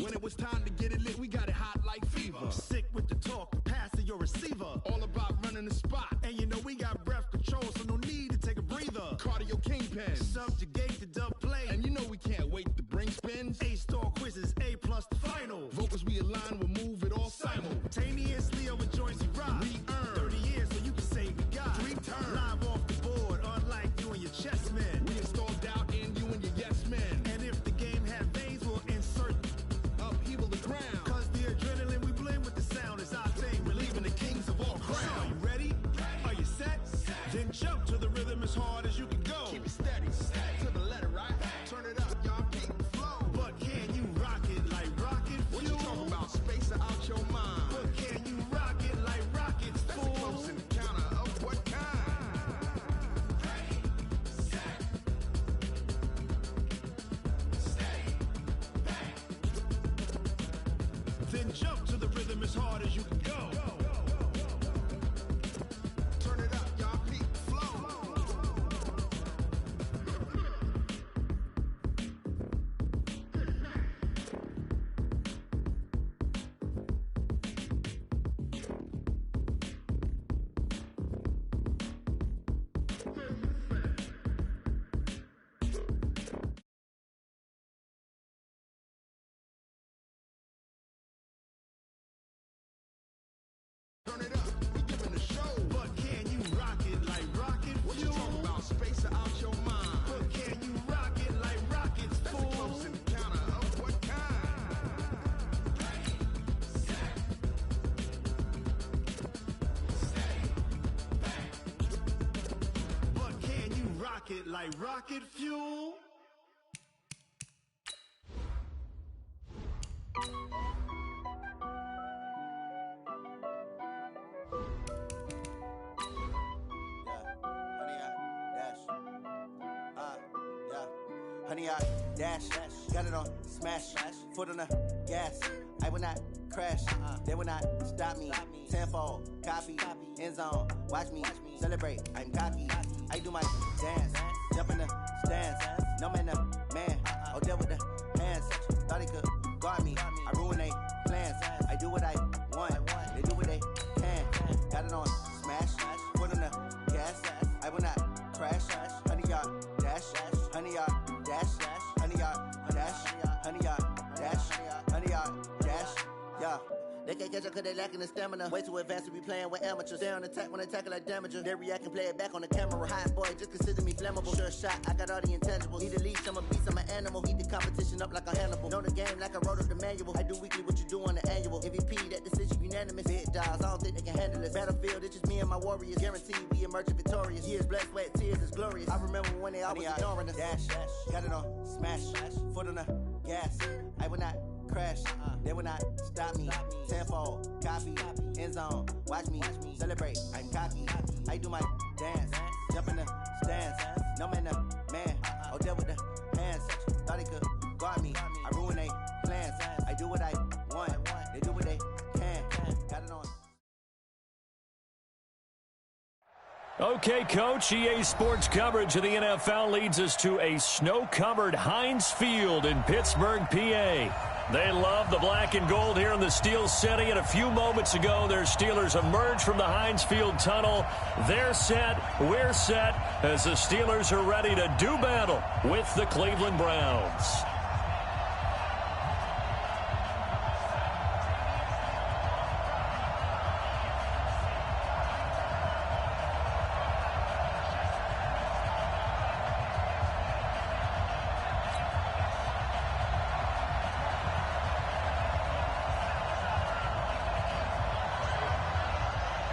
When it was time to get it lit, we got it hot like fever. Sick with the talk, the pass to your receiver. All about running the spot. And you know we got breath control, so no need to take a breather. Cardio kingpin. Subjugate the dub play. And you know we can't wait to bring spins. A-star quizzes, A+ the final. Vocals we align, we'll move it all simultaneously over joints we rock. We earn 30 years so you can say we got 3 turns. Live off the board, unlike you and your chess men. We install doubt in you and your yes men. And if the game had veins, we'll insert upheaval the crown. Cause the adrenaline we blend with the sound is our thing. Relieving the kings of all crowns. So are you ready? Are you set? Then jump to the rhythm as hard as you can go. Keep it steady, to the letter, right? Turn it up, y'all, keep the flow. But can you rock it like rocket fuel? What you talking about? Space or out your mind? But can you rock it like rockets, That's fool? a close encounter of what kind? Ready, set, steady, bang. Then jump to the rhythm as hard as you can go. Turn it up, y'all, keep the flow. Turn it up, we giving the show. But can you rock it like rocket What you fuel? talking about? Space or out your mind? But can you rock it like rockets, That's a fool? close encounter of what kind? Ready, set, steady, bang. But can you rock it like rocket fuel? Honey, I dash, got it on smash, foot on the gas. I will not crash, they will not stop me. Tenfold, copy, end zone, watch me celebrate. I'm cocky, I do my dance, jump in the stands. No man, man, oh there with the hands. Thought he could guard me, I ruin they plans. I do what I want, they do what they can. Got it on smash, foot on the gas. I will not crash, honey, y'all dash, honey, y'all dash, honey, y'all dash, honey, y'all dash, honey, y'all dash, yeah. They can't catch up cause they lacking the stamina. Way too advanced to be playing with amateurs. They on attack when they tackle like damager. They react and play it back on the camera. Hot boy, just consider me flammable. Sure shot, I got all the intangibles. Need a leash, I'm a beast, I'm an animal. Heat the competition up like a Hannibal. Know the game like I wrote up the manual. I do weekly what you do on the annual. MVP, that decision unanimous. Big dogs, I don't think they can handle this. Battlefield, it's just me and my warriors. Guaranteed we emerge victorious. Years, blood, sweat, tears, is glorious. I remember when they always ignoring us. Dash, got it on smash, foot on the gas. I will not crash, they will not stop me. Tenfold, copy, end zone, watch me celebrate. I'm cocky, I do my dance, jump in the stands. No man, man, oh there with the hands. Thought he could guard me, I ruin they plans. I do what I want, they do what they can. Got it on. Okay, Coach, EA Sports coverage of the NFL leads us to a snow-covered Heinz Field in Pittsburgh, PA. They love the black and gold here in the Steel City, and a few moments ago, their Steelers emerged from the Heinz Field tunnel. They're set, we're set, as the Steelers are ready to do battle with the Cleveland Browns.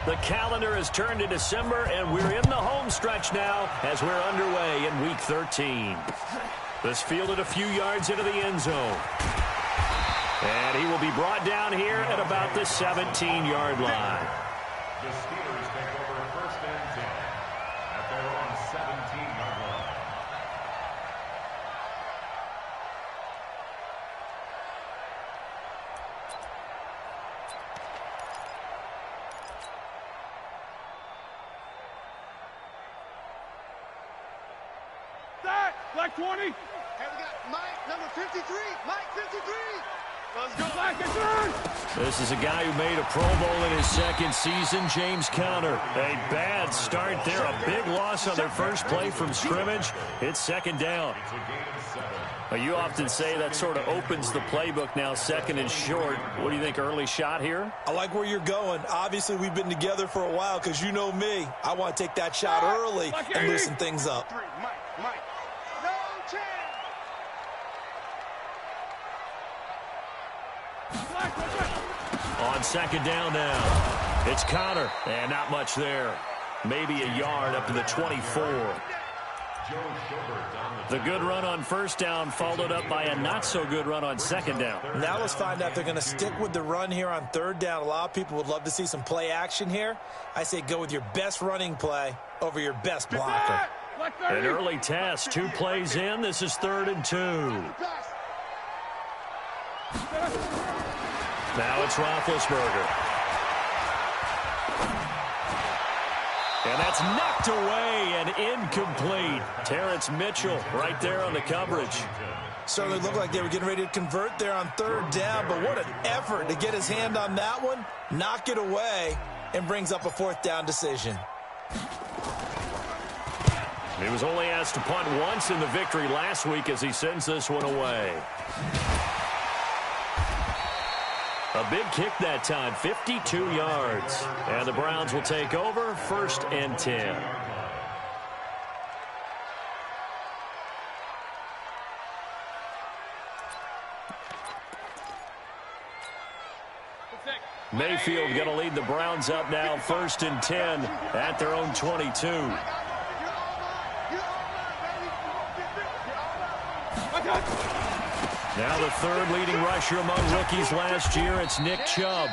The calendar has turned to December, and we're in the home stretch now as we're underway in Week 13. This fielded a few yards into the end zone. And he will be brought down here at about the 17-yard line. The Steelers take over first and 10 at their own 17-yard line. Black 20. Hey, we got Mike, number 53. Mike, 53. This is a guy who made a Pro Bowl in his second season, James Conner. A bad start there, a big loss on their first play from scrimmage. It's second down. Well, you often say that sort of opens the playbook now, second and short. What do you think, early shot here? I like where you're going. Obviously, we've been together for a while because you know me. I want to take that shot early and loosen things up. On second down now, it's Conner, and not much there. Maybe a yard up to the 24. The good run on first down followed up by a not-so-good run on second down. Now let's find out if they're going to stick with the run here on third down. A lot of people would love to see some play action here. I say go with your best running play over your best blocker. An early test, 2 plays in. This is 3rd and 2. Now it's Roethlisberger. And that's knocked away and incomplete. Terrence Mitchell right there on the coverage. Certainly looked like they were getting ready to convert there on third down, but what an effort to get his hand on that one, knock it away, and brings up a 4th down decision. He was only asked to punt once in the victory last week as he sends this one away. A big kick that time, 52 yards. And the Browns will take over, 1st and 10. Mayfield going to lead the Browns up now, 1st and 10 at their own 22. Now the 3rd leading rusher among rookies last year, it's Nick Chubb.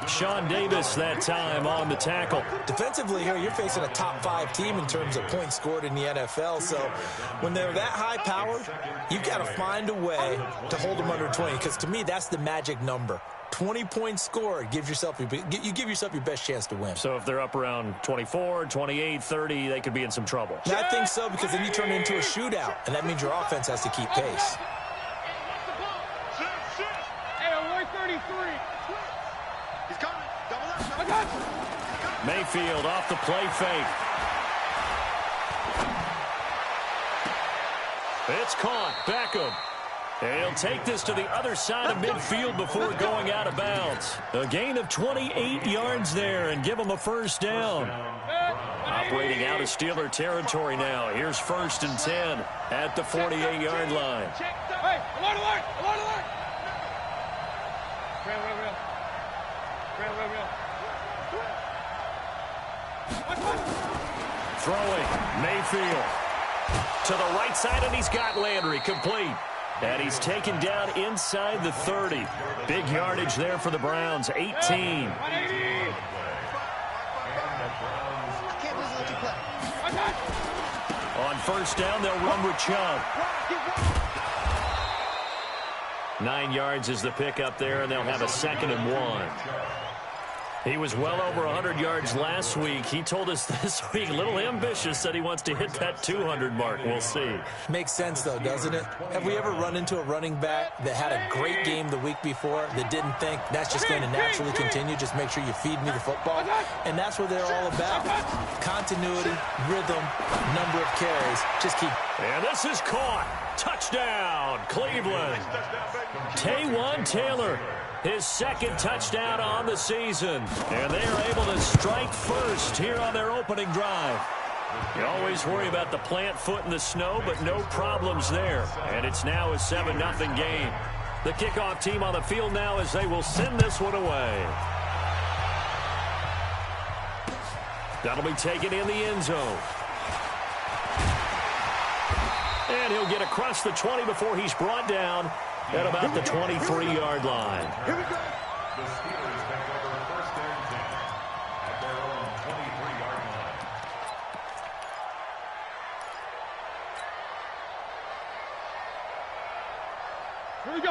Sean Davis that time on the tackle. Defensively here, you're facing a top 5 team in terms of points scored in the NFL. So when they're that high powered, you've got to find a way to hold them under 20. Because to me, that's the magic number. 20 points scored, you give yourself your best chance to win. So if they're up around 24, 28, 30, they could be in some trouble. And I think so, because then you turn it into a shootout, and that means your offense has to keep pace. Mayfield off the play fake. It's caught. Beckham. And he'll take this to the other side of midfield before going out of bounds. A gain of 28 yards there and give him a 1st down. Operating out of Steeler territory now. Here's 1st and 10 at the 48-yard line. Hey, alert! Throwing, Mayfield. To the right side, and he's got Landry complete. And he's taken down inside the 30. Big yardage there for the Browns, 18. On 1st down, they'll run with Chubb. 9 yards is the pickup there, and they'll have a 2nd and 1. He was well over 100 yards last week. He told us this week, a little ambitious, said he wants to hit that 200 mark. We'll see. Makes sense, though, doesn't it? Have we ever run into a running back that had a great game the week before that didn't think that's just going to naturally continue? Just make sure you feed me the football. And that's what they're all about. Continuity, rhythm, number of carries. Just keep. And this is caught. Touchdown, Cleveland. Taywan Taylor. His 2nd touchdown on the season. And they are able to strike first here on their opening drive. You always worry about the plant foot in the snow, but no problems there. And it's now a 7-0 game. The kickoff team on the field now as they will send this one away. That'll be taken in the end zone. And he'll get across the 20 before he's brought down at about the 23-yard line. The Steelers take over 1st and 10 at their own 23-yard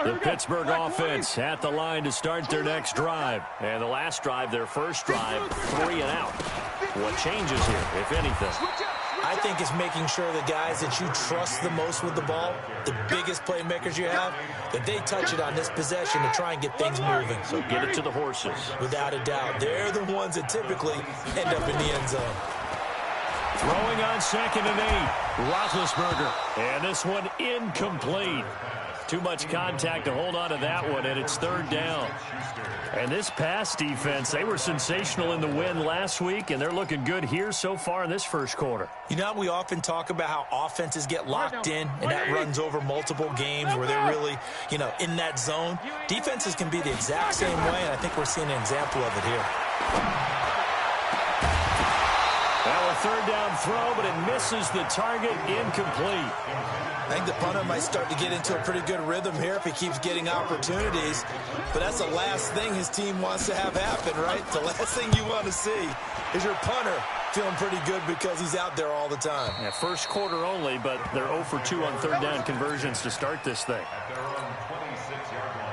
line. The Pittsburgh offense at the line to start their next drive. And the last drive, their first drive, 3 and out. What changes here, if anything? I think it's making sure the guys that you trust the most with the ball, the biggest playmakers you have, that they touch it on this possession to try and get things moving. So get it to the horses. Without a doubt. They're the ones that typically end up in the end zone. Throwing on 2nd and 8. Roethlisberger. And this one incomplete. Too much contact to hold on to that one, and it's 3rd down. And this pass defense, they were sensational in the win last week, and they're looking good here so far in this first quarter. You know, we often talk about how offenses get locked in, and that runs over multiple games where they're really, in that zone. Defenses can be the exact same way, and I think we're seeing an example of it here. Well, a 3rd down throw, but it misses the target, incomplete. I think the punter might start to get into a pretty good rhythm here if he keeps getting opportunities. But that's the last thing his team wants to have happen, right? The last thing you want to see is your punter feeling pretty good because he's out there all the time. Yeah, first quarter only, but they're 0 for 2 on 3rd down conversions to start this thing. At their own 26-yard line.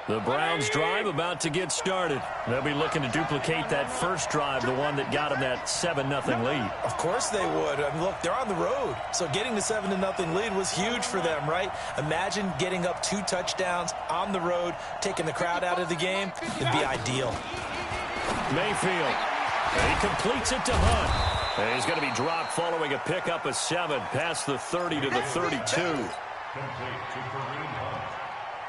The Browns drive about to get started. They'll be looking to duplicate that first drive, the one that got them that 7-0 lead. Of course they would. I mean, look, they're on the road. So getting the 7-0 lead was huge for them, right? Imagine getting up 2 touchdowns on the road, taking the crowd out of the game. It'd be ideal. Mayfield. He completes it to Hunt. And he's going to be dropped following a pickup of 7 past the 30 to the 32. Complete to Kareem Hunt.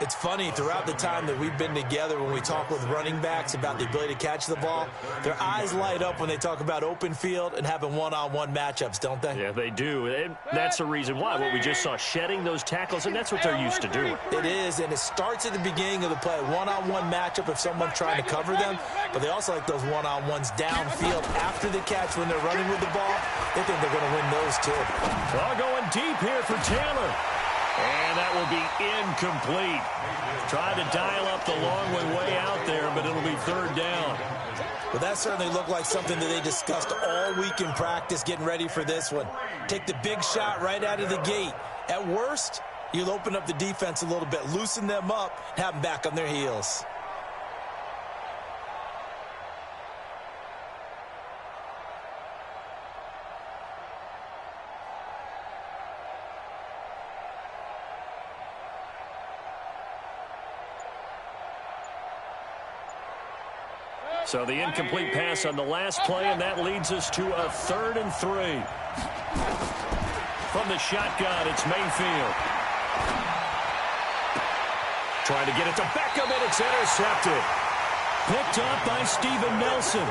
It's funny, throughout the time that we've been together, when we talk with running backs about the ability to catch the ball, their eyes light up when they talk about open field and having one-on-one matchups, don't they? Yeah, they do. And that's the reason why. What we just saw, shedding those tackles, and that's what they're used to doing. It is, and it starts at the beginning of the play. One-on-one matchup if someone's trying to cover them, but they also like those one-on-ones downfield after the catch when they're running with the ball. They think they're going to win those, too. Well, going deep here for Taylor. And that will be incomplete. Tried to dial up the long way out there, but it'll be 3rd down. Well, that certainly looked like something that they discussed all week in practice getting ready for this one. Take the big shot right out of the gate. At worst, you'll open up the defense a little bit, loosen them up, and have them back on their heels. So the incomplete pass on the last play, and that leads us to a 3rd and 3. From the shotgun, it's Mayfield. Trying to get it to Beckham, and it's intercepted. Picked up by Steven Nelson.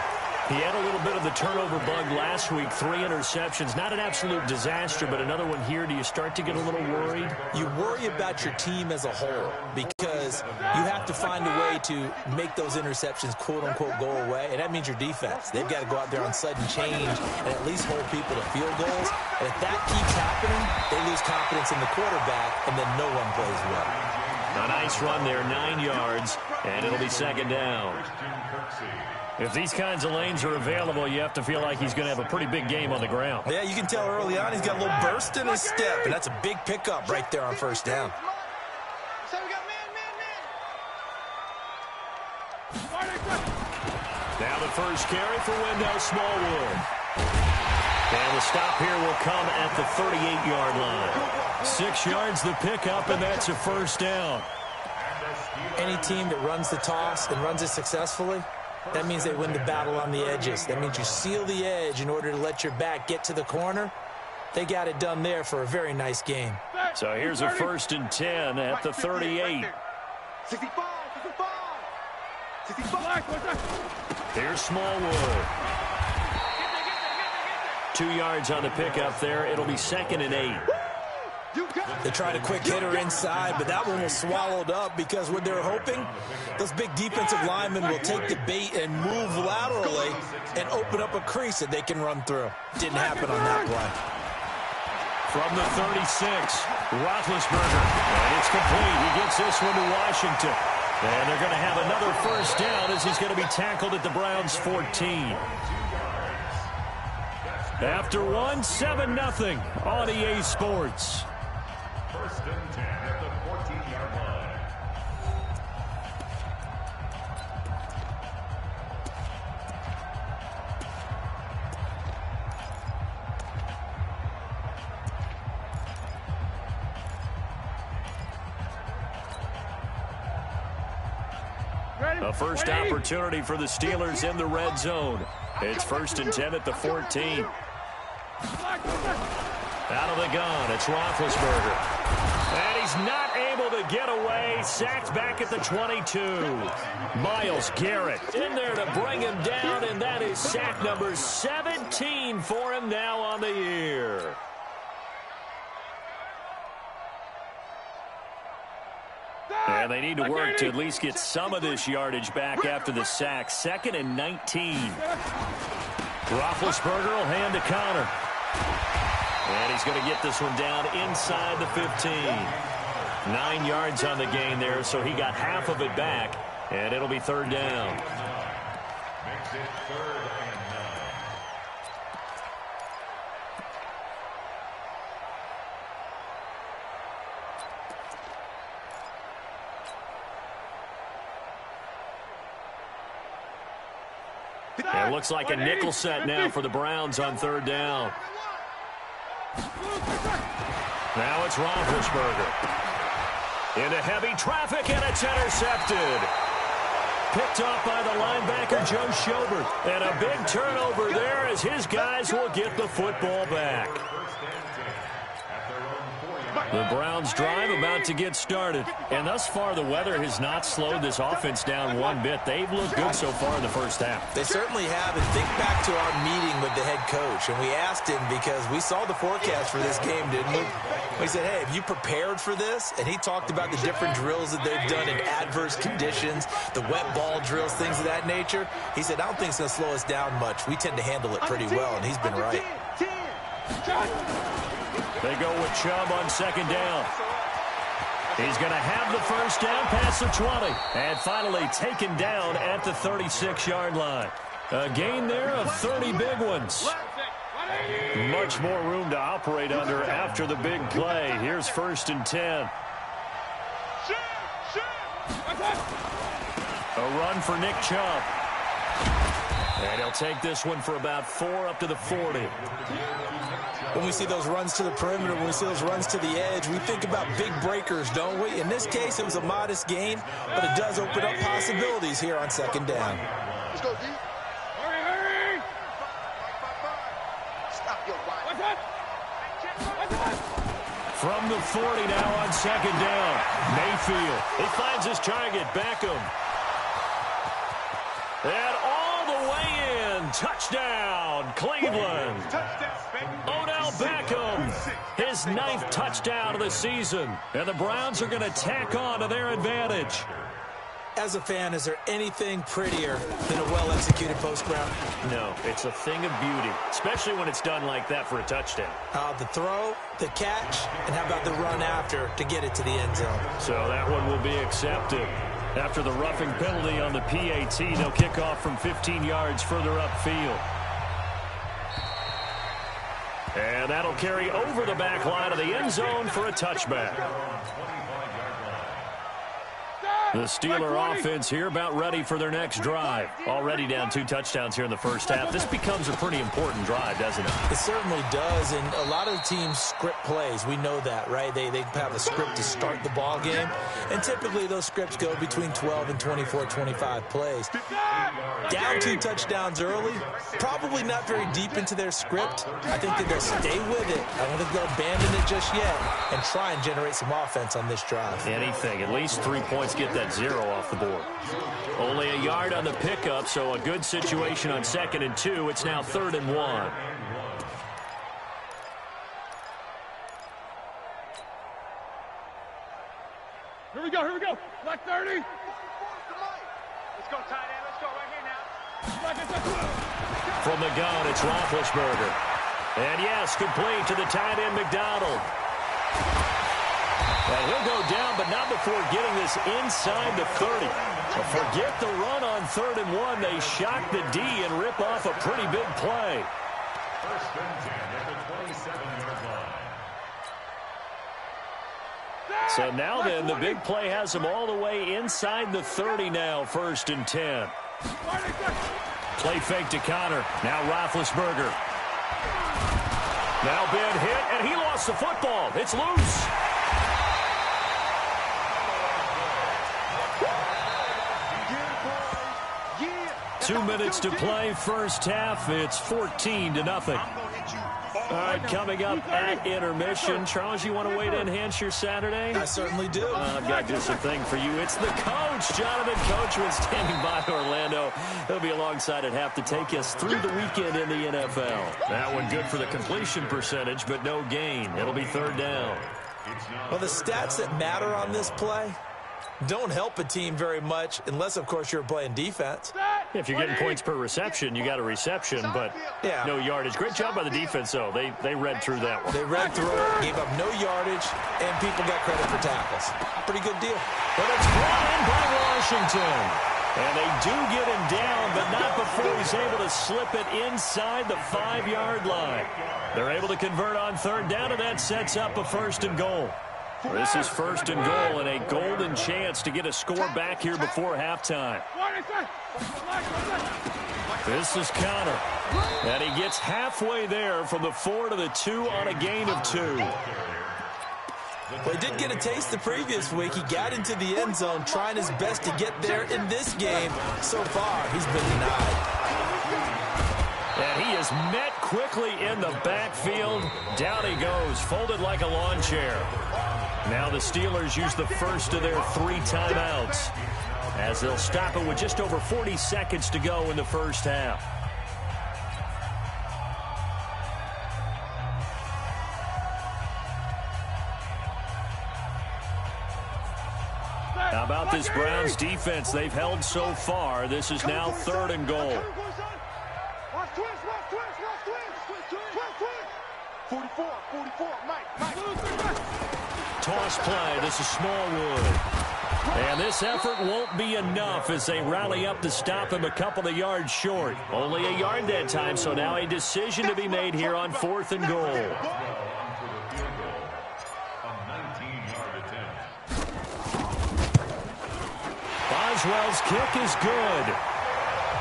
He had a little bit of the turnover bug last week, 3 interceptions. Not an absolute disaster, but another one here. Do you start to get a little worried? You worry about your team as a whole because you have to find a way to make those interceptions, quote-unquote, go away, and that means your defense. They've got to go out there on sudden change and at least hold people to field goals. And if that keeps happening, they lose confidence in the quarterback, and then no one plays well. A nice run there, 9 yards, and it'll be 2nd down. If these kinds of lanes are available, you have to feel like he's going to have a pretty big game on the ground. Yeah, you can tell early on he's got a little burst in his step, and that's a big pickup right there on 1st down. Now the first carry for Wendell Smallwood. And the stop here will come at the 38-yard line. 6 yards the pickup, and that's a 1st down. Any team that runs the toss and runs it successfully, that means they win the battle on the edges. That means you seal the edge in order to let your back get to the corner. They got it done there for a very nice game. So here's a 1st and 10 at the 38. 65. Here's Smallwood. 2 yards on the pickup there. It'll be 2nd and 8. They tried a quick hitter inside, but that one was swallowed up because what they're hoping, those big defensive linemen will take the bait and move laterally and open up a crease that they can run through. Didn't happen on that play. From the 36, Roethlisberger. And it's complete. He gets this one to Washington. And they're going to have another 1st down as he's going to be tackled at the Browns' 14. After one, 7-0 on EA Sports. First and 10 at the 14-yard line. A first opportunity for the Steelers in the red zone. It's first and 10 at the 14. Out of the gun, it's Roethlisberger. And he's not able to get away. Sacked back at the 22. Myles Garrett in there to bring him down, and that is sack number 17 for him now on the year. And they need to work to at least get some of this yardage back after the sack. 2nd and 19. Roethlisberger will hand to Connor. And he's going to get this one down inside the 15. 9 yards on the gain there, so he got half of it back. And it'll be third down. Makes it 3rd and 9. It looks like a nickel set now for the Browns on third down. Now it's Roethlisberger. Into heavy traffic, and it's intercepted. Picked off by the linebacker, Joe Schobert. And a big turnover there as his guys will get the football back. The Browns drive about to get started. And thus far, the weather has not slowed this offense down one bit. They've looked good so far in the first half. They certainly have. And think back to our meeting with the head coach. And we asked him because we saw the forecast for this game, didn't we? We said, hey, have you prepared for this? And he talked about the different drills that they've done in adverse conditions, the wet ball drills, things of that nature. He said, I don't think it's going to slow us down much. We tend to handle it pretty well, and he's been right. They go with Chubb on second down. He's going to have the first down past the 20. And finally taken down at the 36-yard line. A gain there of 30 big ones. Much more room to operate under after the big play. Here's first and 10. A run for Nick Chubb. And he'll take this one for about 4 up to the 40. When we see those runs to the perimeter, when we see those runs to the edge, we think about big breakers, don't we? In this case, it was a modest gain, but it does open up possibilities here on second down. Let's go, D. Hurry! Stop your wide. From the 40 now on second down. Mayfield. He finds his target, Beckham. And all the way in. Touchdown, Cleveland. Odell Beckham, his 9th touchdown of the season. And the Browns are going to tack on to their advantage. As a fan, is there anything prettier than a well-executed post route? No, it's a thing of beauty, especially when it's done like that for a touchdown. The throw, the catch, and how about the run after to get it to the end zone? So that one will be accepted. After the roughing penalty on the PAT, they'll kick off from 15 yards further upfield. And that'll carry over the back line of the end zone for a touchback. The Steeler offense here about ready for their next drive. Already down 2 touchdowns here in the first half. This becomes a pretty important drive, doesn't it? It certainly does, and a lot of teams script plays. We know that, right? They have a script to start the ball game, and typically those scripts go between 12 and 24, 25 plays. Down 2 touchdowns early, probably not very deep into their script. I think that they'll stay with it. I don't think they'll abandon it just yet and try and generate some offense on this drive. Anything, at least 3 points, get that 0 off the board. Only a yard on the pickup, so a good situation on 2nd and 2. It's now 3rd and 1. Here we go. Black 30. Let's go, tight end. Let's go right here now. From the gun, it's Roethlisberger. And yes, complete to the tight end, McDonald. And he'll go down, but not before getting this inside the 30. Forget the run on 3rd and 1. They shock the D and rip off a pretty big play. First and 10 at the 27-yard line. So now then, the big play has them all the way inside the 30 now, 1st and 10. Play fake to Connor. Now Roethlisberger. Now Ben hit, and he lost the football. It's loose. Yeah. 2 minutes to play, first half. It's 14-0. All right, coming up at intermission. Charles, you want to wait to enhance your Saturday? I certainly do. I've got just a thing for you. It's the coach, Jonathan Coachman, standing by Orlando. He'll be alongside at half to take us through the weekend in the NFL. That one good for the completion percentage, but no gain. It'll be 3rd down. Well, the stats that matter on this play don't help a team very much unless, of course, you're playing defense. If you're getting points per reception, you got a reception, but no yardage. Great job by the defense, though. They read through that one. They read through it, gave up no yardage, and people got credit for tackles. Pretty good deal. But it's brought in by Washington. And they do get him down, but not before he's able to slip it inside the 5-yard line. They're able to convert on 3rd down, and that sets up a 1st and goal. This is 1st and goal and a golden chance to get a score back here before halftime. This is Connor. And he gets halfway there from the 4 to the 2 on a gain of 2. Well, he did get a taste the previous week. He got into the end zone trying his best to get there in this game. So far, he's been denied. And he is met quickly in the backfield. Down he goes, folded like a lawn chair. Now the Steelers use the first of their 3 timeouts as they'll stop it with just over 40 seconds to go in the first half. How about this Browns defense? They've held so far. This is now 3rd and goal. 44, Mike. Toss play. This is Smallwood. And this effort won't be enough as they rally up to stop him a couple of yards short. Only a yard that time, so now a decision to be made here on 4th and goal. Boswell's kick is good.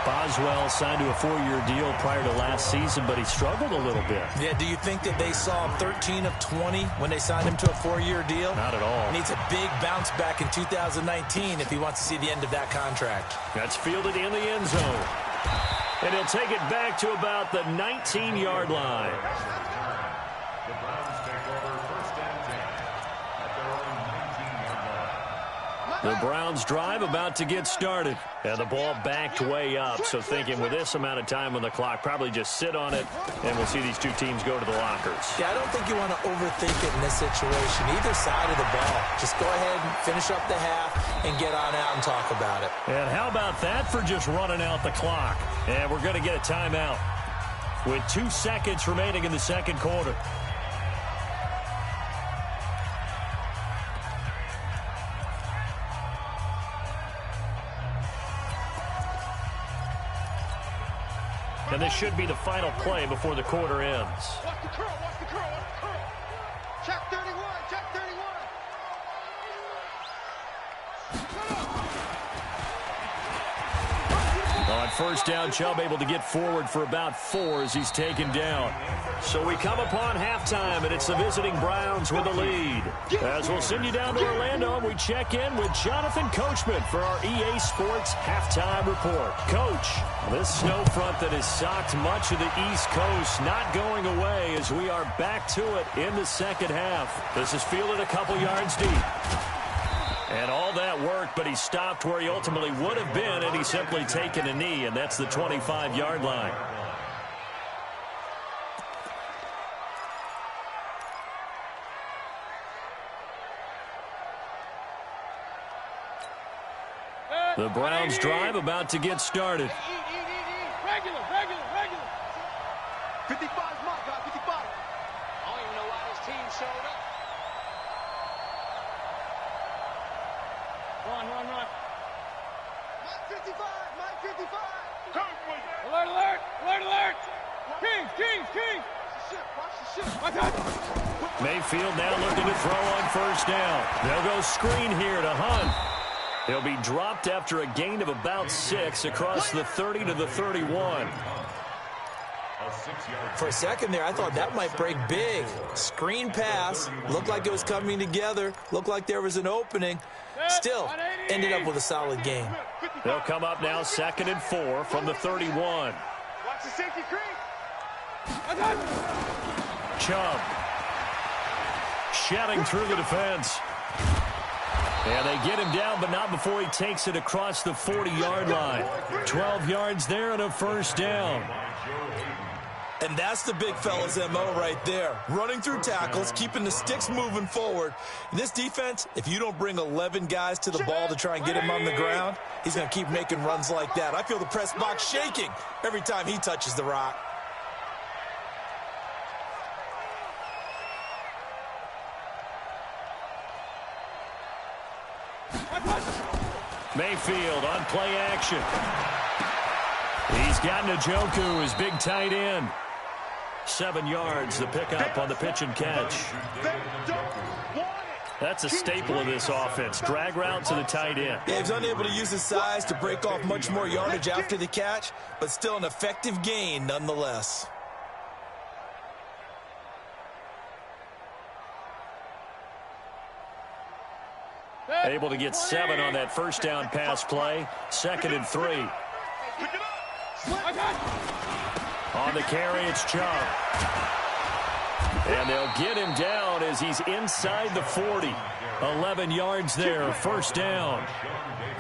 Boswell signed to a 4-year deal prior to last season, but he struggled a little bit. Yeah, do you think that they saw 13 of 20 when they signed him to a 4-year deal? Not at all. He needs a big bounce back in 2019 if he wants to see the end of that contract. That's fielded in the end zone. And he'll take it back to about the 19-yard line. The Browns take over 1st and 10 at their own 19-yard line. The Browns drive about to get started. And the ball backed way up. So thinking with this amount of time on the clock, probably just sit on it, and we'll see these two teams go to the lockers. Yeah, I don't think you want to overthink it in this situation. Either side of the ball. Just go ahead and finish up the half and get on out and talk about it. And how about that for just running out the clock? And we're going to get a timeout with 2 seconds remaining in the 2nd quarter. And this should be the final play before the quarter ends. Watch the curl. Check 31. On 1st down, Chubb able to get forward for about 4 as he's taken down. So we come upon halftime, and it's the visiting Browns with the lead. As we'll send you down to Orlando, and we check in with Jonathan Coachman for our EA Sports Halftime Report. Coach, this snow front that has socked much of the East Coast not going away as we are back to it in the 2nd half. This is fielded a couple yards deep. And all that work, but he stopped where he ultimately would have been, and he's simply taken a knee, and that's the 25-yard line. The Browns drive about to get started. Regular. 55's my guy, 55. I don't even know why this team showed up. Run. Mike 55. Alert. Kings. Watch the ship. My God. Mayfield now looking to throw on first down. They'll go screen here to Hunt. He'll be dropped after a gain of about 6 across the 30 to the 31. For a second there, I thought that might break big. Screen pass. Looked like it was coming together. Looked like there was an opening. Still, ended up with a solid game. They'll come up now 2nd and 4 from the 31. Watch the safety creep. Chubb. Shedding through the defense. And they get him down, but not before he takes it across the 40-yard line. 12 yards there and a first down. And that's the big fella's MO right there. Running through tackles, keeping the sticks moving forward. This defense, if you don't bring 11 guys to the ball to try and get him on the ground, he's going to keep making runs like that. I feel the press box shaking every time he touches the rock. Mayfield on play action. He's got Njoku, his big tight end. 7 yards, the pickup on the pitch and catch. That's a staple of this offense. Drag route to the tight end. Yeah, he's unable to use his size to break off much more yardage after the catch, but still an effective gain nonetheless. Able to get 7 on that first down pass play. 2nd and 3. On the carry, it's Chubb. And they'll get him down as he's inside the 40. 11 yards there, first down.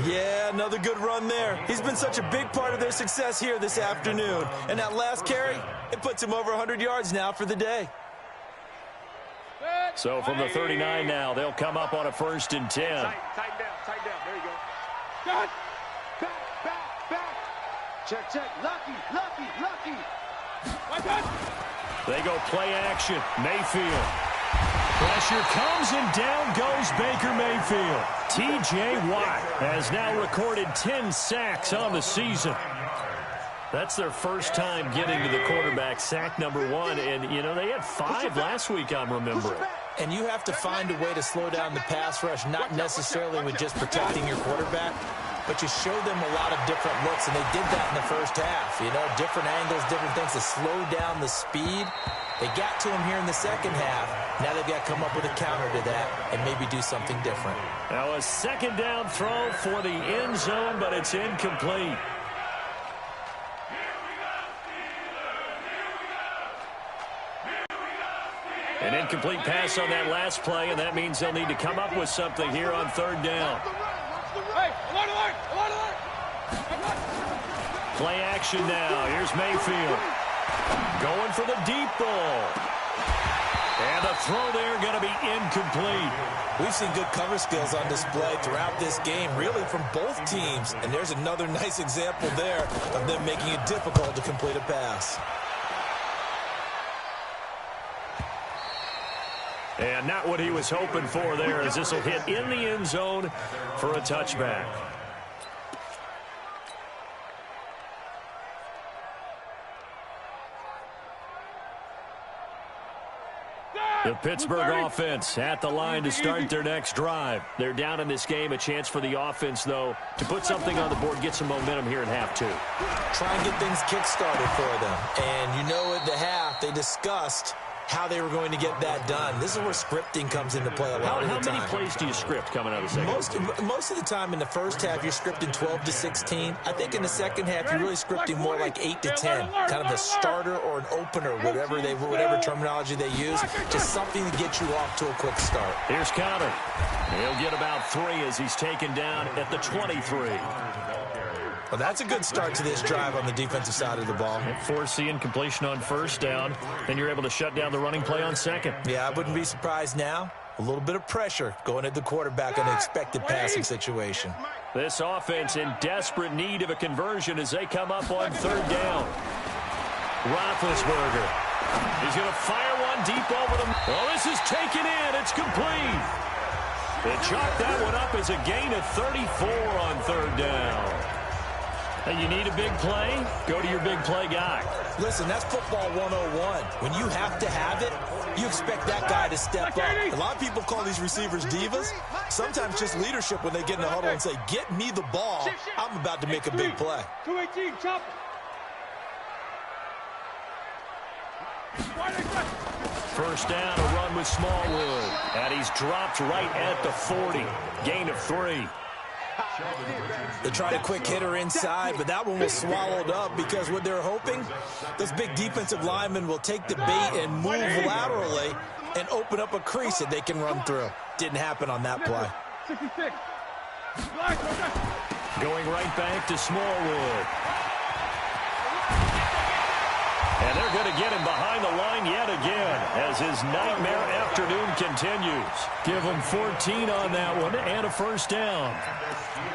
Yeah, another good run there. He's been such a big part of their success here this afternoon. And that last carry, it puts him over 100 yards now for the day. So from the 39 now, they'll come up on a 1st and 10. Tighten down. There you go. Cut. Back. Check. Lucky. They go play action. Mayfield. Pressure comes and down goes Baker Mayfield. T.J. Watt has now recorded 10 sacks on the season. That's their first time getting to the quarterback, sack number 1. And, you know, they had 5 last week, I'm remembering. And you have to find a way to slow down the pass rush, not necessarily with just protecting your quarterback, but you show them a lot of different looks, and they did that in the first half. You know, different angles, different things to slow down the speed. They got to him here in the second half. Now they've got to come up with a counter to that and maybe do something different. Now a 2nd down throw for the end zone, but it's incomplete. An incomplete pass on that last play, and that means they'll need to come up with something here on 3rd down. Hey, alert! Play action now. Here's Mayfield. Going for the deep ball. And the throw there going to be incomplete. We've seen good cover skills on display throughout this game, really from both teams. And there's another nice example there of them making it difficult to complete a pass. And not what he was hoping for there, as this will hit in the end zone for a touchback. The Pittsburgh offense at the line to start their next drive. They're down in this game. A chance for the offense, though, to put something on the board, get some momentum here in half 2. Try and get things kick-started for them. And you know at the half, they discussed how they were going to get that done. This is where scripting comes into play a lot of the time. How many plays do you script coming out of the second? Most of the time in the first half, you're scripting 12 to 16. I think in the second half, you're really scripting more like 8 to 10. Kind of a starter or an opener, whatever terminology they use. Just something to get you off to a quick start. Here's Conner. He'll get about 3 as he's taken down at the 23. Well, that's a good start to this drive on the defensive side of the ball. Force the incompletion on first down. Then you're able to shut down the running play on second. Yeah, I wouldn't be surprised now. A little bit of pressure going at the quarterback in an expected passing situation. This offense in desperate need of a conversion as they come up on 3rd down. Roethlisberger. He's going to fire one deep over them. Oh, this is taken in. It's complete. They chalk that one up as a gain of 34 on 3rd down. You need a big play? Go to your big play guy. Listen, that's football 101. When you have to have it, You expect that guy to step up. A lot of people call these receivers divas. Sometimes just leadership when they get in the huddle and say, get me the ball. I'm about to make a big play. 218, chop. First down, a run with Smallwood. And he's dropped right at the 40. Gain of 3. They tried a quick hitter inside, but that one was swallowed up because what they're hoping, those big defensive linemen will take the bait and move laterally and open up a crease that they can run through. Didn't happen on that play. 66. Going right back to Smallwood. And they're going to get him behind the line yet again as his nightmare afternoon continues. Give him 14 on that one and a first down.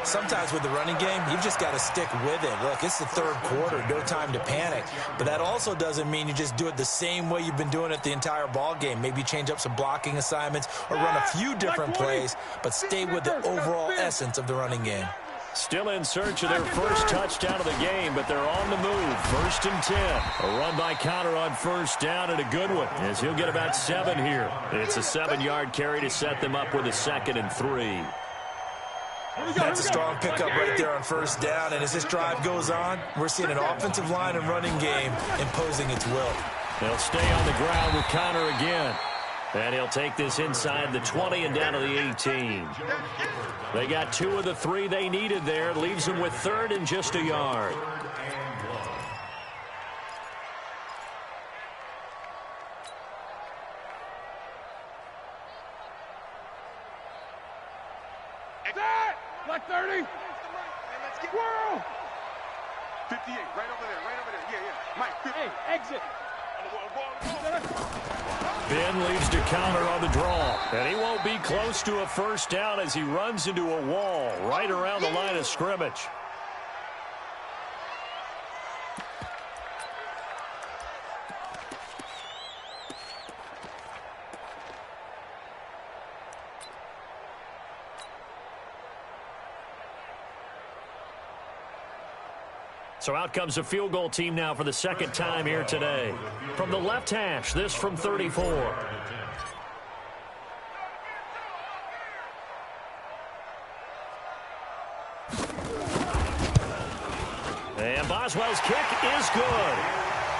Sometimes with the running game, you've just got to stick with it. Look, it's the third quarter, no time to panic. But that also doesn't mean you just do it the same way you've been doing it the entire ball game. Maybe change up some blocking assignments or run a few different plays, but stay with the overall essence of the running game. Still in search of their first touchdown of the game, but they're on the move. 1st and 10. A run by Connor on first down, and a good one, as he'll get about 7 here. It's a 7-yard carry to set them up with a 2nd and 3. That's a strong pickup right there on first down, and as this drive goes on, we're seeing an offensive line and running game imposing its will. They'll stay on the ground with Connor again. And he'll take this inside the 20 and down to the 18. They got 2 of the 3 they needed there. Leaves them with 3rd and just a yard. Black 30. Squirrel. 58, right over there. Yeah. Mike, 50. Hey, exit. Ben leaves to counter on the draw. And he won't be close to a first down as he runs into a wall right around the line of scrimmage. So out comes a field goal team now for the 2nd time here today. From the left hash, this from 34. And Boswell's kick is good.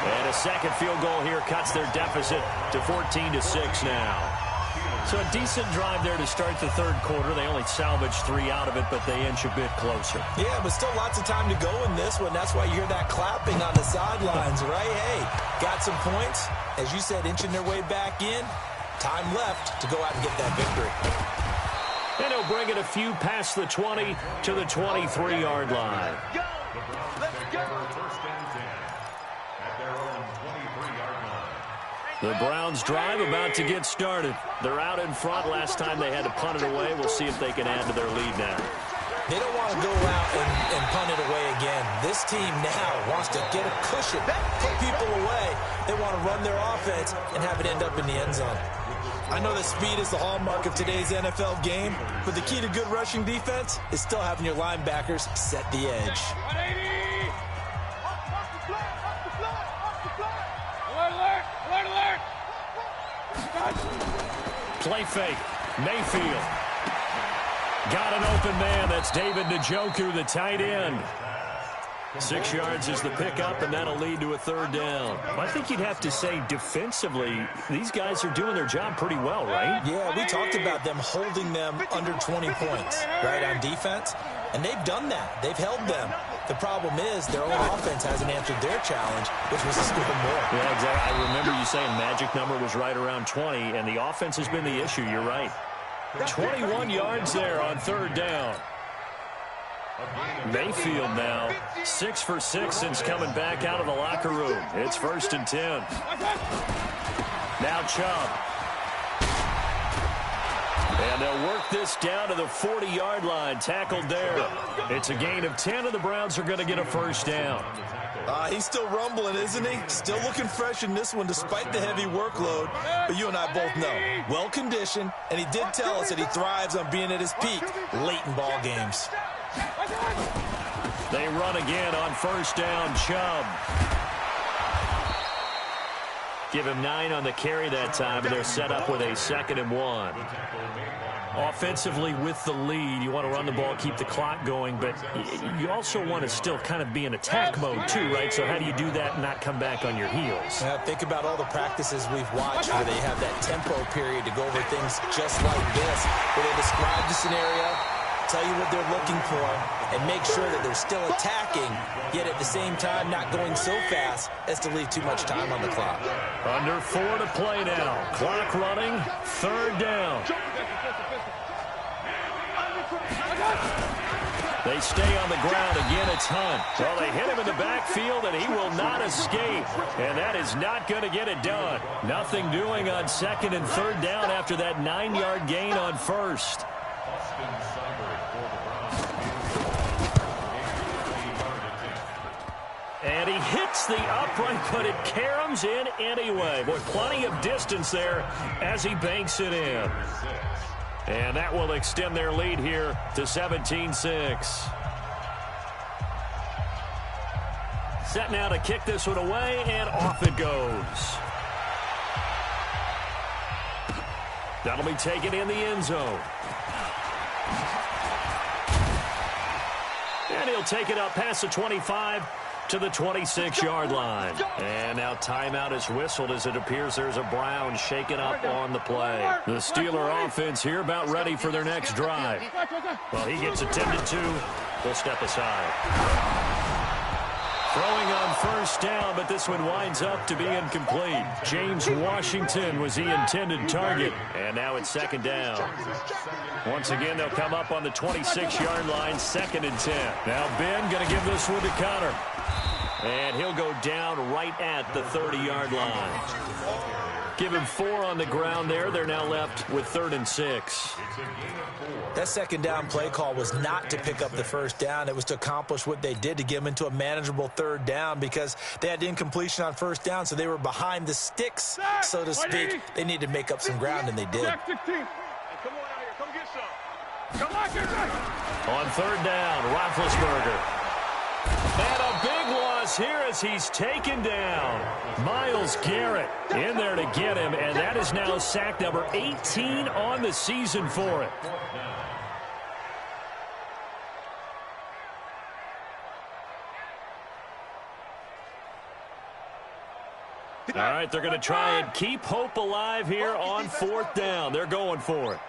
And a second field goal here cuts their deficit to 14-6 now. So a decent drive there to start the 3rd quarter. They only salvaged 3 out of it, but they inch a bit closer. Yeah, but still lots of time to go in this one. That's why you hear that clapping on the sidelines, right? Hey, got some points. As you said, inching their way back in. Time left to go out and get that victory. And he'll bring it a few past the 20 to the 23-yard line. The Browns drive about to get started. They're out in front. Last time they had to punt it away. We'll see if they can add to their lead now. They don't want to go out and punt it away again. This team now wants to get a cushion, put people away. They want to run their offense and have it end up in the end zone. I know that speed is the hallmark of today's NFL game, but the key to good rushing defense is still having your linebackers set the edge. 180. Alert. Play fake. Mayfield. Got an open man. That's David Njoku, the tight end. 6 yards is the pickup, and that'll lead to a 3rd down. I think you'd have to say defensively, these guys are doing their job pretty well, right? Yeah, we talked about them holding them under 20 points, right, on defense. And they've done that. They've held them. The problem is their own offense hasn't answered their challenge, which was to score more. Yeah, exactly. I remember you saying magic number was right around 20, and the offense has been the issue. You're right. 21 yards there on 3rd down. Mayfield now 6 for 6 since coming back out of the locker room. It's 1st and 10. Now Chubb. And they'll work this down to the 40-yard line. Tackled there. It's a gain of 10, and the Browns are going to get a first down. He's still rumbling, isn't he? Still looking fresh in this one despite the heavy workload. But you and I both know, well-conditioned, and he did tell us that he thrives on being at his peak late in ball games. They run again on first down. Chubb. Give him 9 on the carry that time, and they're set up with a 2nd and 1. Offensively with the lead, you want to run the ball, keep the clock going, but you also want to still kind of be in attack mode too, right? So how do you do that and not come back on your heels? Think about all the practices we've watched where they have that tempo period to go over things just like this, where they describe the scenario, tell you what they're looking for, and make sure that they're still attacking, yet at the same time not going so fast as to leave too much time on the clock. Under 4 to play now. Clock running, 3rd down. They stay on the ground. Again, it's Hunt. Well, they hit him in the backfield, and he will not escape. And that is not going to get it done. Nothing doing on 2nd and 3rd down after that 9-yard gain on 1st. And he hits the upright, but it caroms in anyway. Boy, plenty of distance there as he banks it in. And that will extend their lead here to 17-6. Set now to kick this one away, and off it goes. That'll be taken in the end zone. And he'll take it up past the 25 to the 26-yard line. And now timeout is whistled as it appears there's a Brown shaken up on the play. The Steeler offense here about ready for their next drive. Well, he gets attended to. We'll step aside. Throwing on 1st down, but this one winds up to be incomplete. James Washington was the intended target. And now it's 2nd down. Once again, they'll come up on the 26-yard line, 2nd and 10. Now Ben going to give this one to Connor. And he'll go down right at the 30-yard line. Give him 4 on the ground there. They're now left with 3rd and 6. That 2nd down play call was not to pick up the 1st down. It was to accomplish what they did, to get them into a manageable 3rd down, because they had incompletion on 1st down, so they were behind the sticks, so to speak. They needed to make up some ground, and they did. Come on out here. Come get some. Come on, get some. On 3rd down, Roethlisberger. And a big loss here as he's taken down. Myles Garrett in there to get him, and that is now sack number 18 on the season for it. All right, they're going to try and keep hope alive here on 4th down. They're going for it.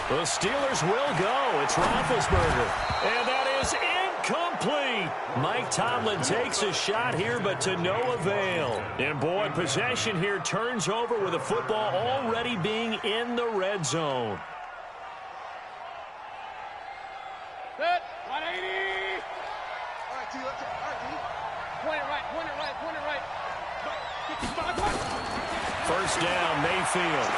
The Steelers will go. It's Roethlisberger. And that is incomplete. Mike Tomlin takes a shot here, but to no avail. And boy, possession here turns over with the football already being in the red zone. Set. 180. All right, T. Let's go. All right, T. Point it right. Point it right. Point it right. 1st down, Mayfield.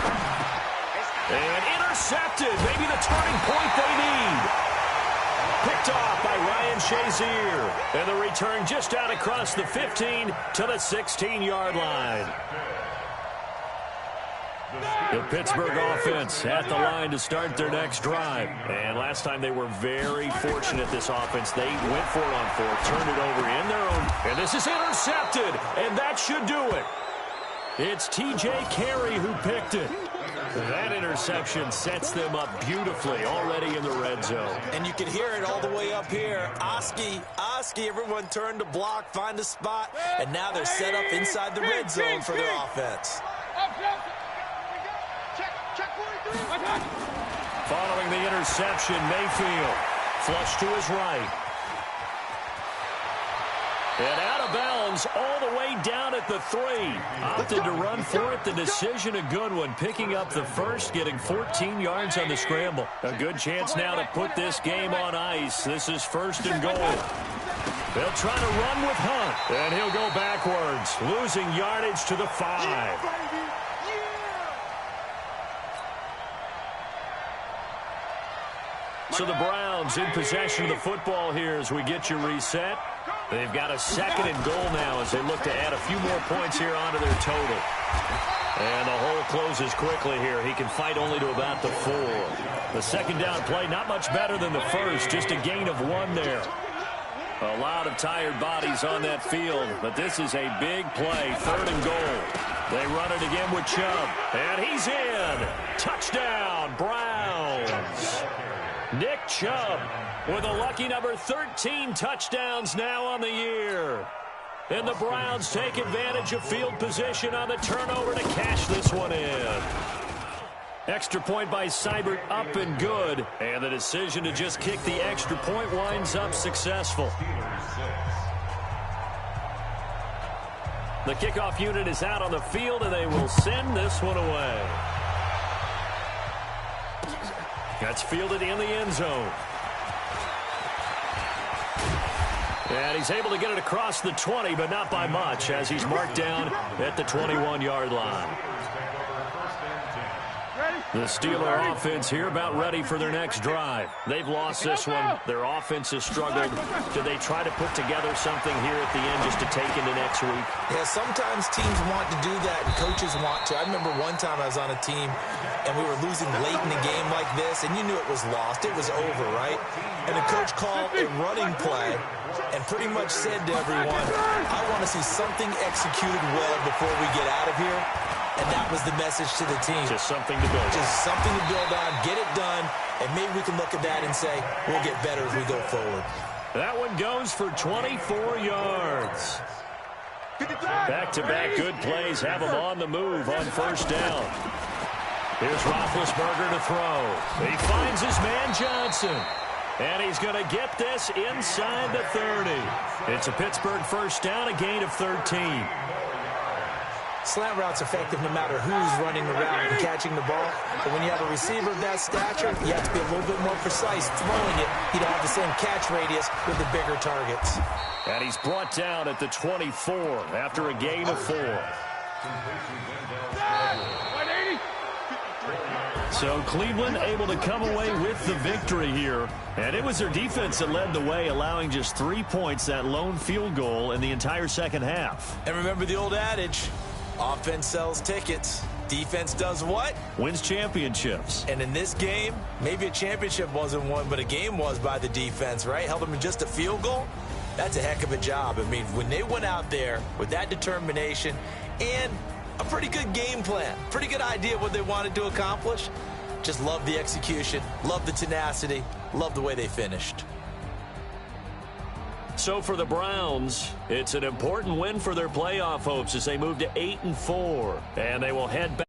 And intercepted. Maybe the turning point they need. Picked off by Ryan Shazier. And the return just out across the 15 to the 16-yard line. The Pittsburgh offense at the line to start their next drive. And last time they were very fortunate, this offense. They went for it on 4th, turned it over in their own. And this is intercepted. And that should do it. It's T.J. Carey who picked it. That interception sets them up beautifully already in the red zone. And you can hear it all the way up here. Oski, everyone turned to block, find a spot, and now they're set up inside the red zone for their offense. Following the interception, Mayfield flushed to his right. And out of bounds all the way down at the 3. Opted to run for it. The decision a good one. Picking up the 1st, getting 14 yards on the scramble. A good chance now to put this game on ice. This is 1st and goal. They'll try to run with Hunt. And he'll go backwards, losing yardage to the 5. So the Browns in possession of the football here as we get you reset. They've got a 2nd and goal now as they look to add a few more points here onto their total. And the hole closes quickly here. He can fight only to about the 4. The 2nd down play, not much better than the 1st, just a gain of 1 there. A lot of tired bodies on that field, but this is a big play, 3rd and goal. They run it again with Chubb, and he's in. Touchdown, Browns. Nick Chubb with a lucky number 13 touchdowns now on the year. And the Browns take advantage of field position on the turnover to cash this one in. Extra point by Seibert, up and good. And the decision to just kick the extra point winds up successful. The kickoff unit is out on the field, and they will send this one away. That's fielded in the end zone. And he's able to get it across the 20, but not by much, as he's marked down at the 21-yard line. The Steeler offense here about ready for their next drive. They've lost this one. Their offense has struggled. Do they try to put together something here at the end just to take into next week? Yeah, sometimes teams want to do that, and coaches want to. I remember one time I was on a team, and we were losing late in the game like this, and you knew it was lost. It was over, right? And the coach called a running play and pretty much said to everyone, I want to see something executed well before we get out of here. And that was the message to the team. Just something to build on. Just something to build on, get it done, and maybe we can look at that and say, we'll get better as we go forward. That one goes for 24 yards. Back-to-back good plays have them on the move on 1st down. Here's Roethlisberger to throw. He finds his man Johnson. And he's going to get this inside the 30. It's a Pittsburgh 1st down, a gain of 13. Slant route's effective no matter who's running the route and catching the ball. But when you have a receiver of that stature, you have to be a little bit more precise throwing it. You don't have the same catch radius with the bigger targets. And he's brought down at the 24 after a gain of 4. So Cleveland able to come away with the victory here. And it was their defense that led the way, allowing just 3 points, that lone field goal in the entire second half. And remember the old adage, offense sells tickets. Defense does what? Wins championships. And in this game, maybe a championship wasn't won, but a game was by the defense, right? Held them to just a field goal. That's a heck of a job. I mean, when they went out there with that determination and a pretty good game plan, pretty good idea of what they wanted to accomplish, just love the execution, love the tenacity, love the way they finished. So for the Browns, it's an important win for their playoff hopes as they move to 8-4, and they will head back.